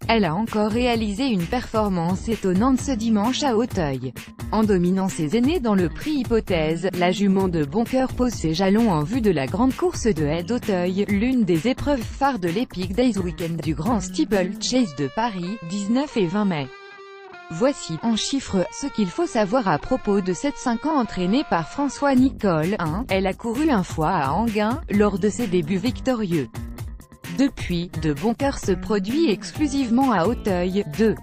Elle a encore réalisé une performance étonnante ce dimanche à Auteuil. En dominant ses aînés dans le prix Hypothèse, la jument de Boncoeur pose ses jalons en vue de la grande course de haies d'Auteuil, l'une des épreuves phares de l'Epic Days Weekend du Grand Steeplechase de Paris, 19 et 20 mai. Voici, en chiffres, ce qu'il faut savoir à propos de cette 5 ans entraînée par François Nicole. 1. Elle a couru une fois à Enghien, lors de ses débuts victorieux. Depuis, De Boncoeur se produit exclusivement à Auteuil. 2.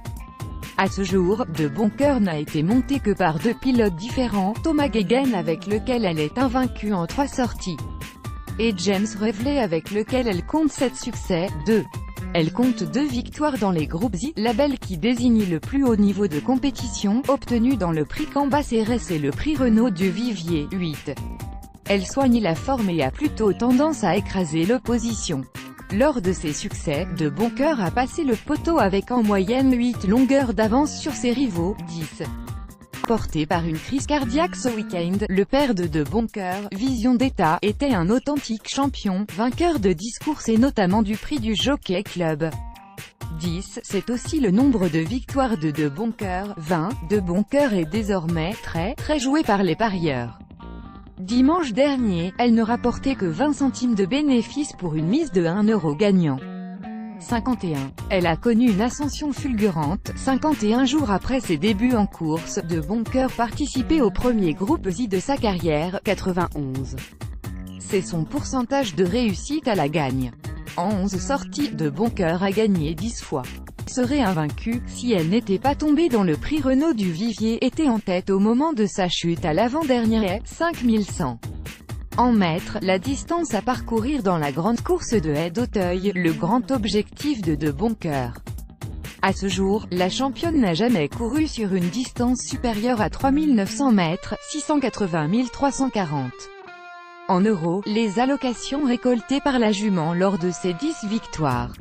À ce jour, De Boncoeur n'a été montée que par 2 pilotes différents, Thomas Guéguen avec lequel elle est invaincue en 3 sorties, et James Reveley avec lequel elle compte 7 succès. 2. Elle compte 2 victoires dans les groupes I, label qui désigne le plus haut niveau de compétition, obtenu dans le prix Cambacérès et le prix Renault du Vivier. 8. Elle soigne la forme et a plutôt tendance à écraser l'opposition. Lors de ses succès, De Boncoeur a passé le poteau avec en moyenne 8 longueurs d'avance sur ses rivaux. 10. Porté par une crise cardiaque ce week-end, le père de Boncoeur, Vision d'État, était un authentique champion, vainqueur de 10 courses et notamment du prix du Jockey Club. 10. C'est aussi le nombre de victoires de Boncoeur. 20. De Boncoeur est désormais très joué par les parieurs. Dimanche dernier, elle ne rapportait que 20 centimes de bénéfice pour une mise de 1 euro gagnant. 51. Elle a connu une ascension fulgurante, 51 jours après ses débuts en course. De Boncoeur participait au premier groupe I de sa carrière, 91. C'est son pourcentage de réussite à la gagne. En 11 sorties, De Boncoeur a gagné 10 fois. Serait invaincue, si elle n'était pas tombée dans le prix Renault du Vivier, était en tête au moment de sa chute à l'avant-dernière, 5100. En mètres, la distance à parcourir dans la grande course de haies d'Auteuil, le grand objectif de Boncoeur. À ce jour, la championne n'a jamais couru sur une distance supérieure à 3900 mètres, 680 340. En euros, les allocations récoltées par la jument lors de ses 10 victoires.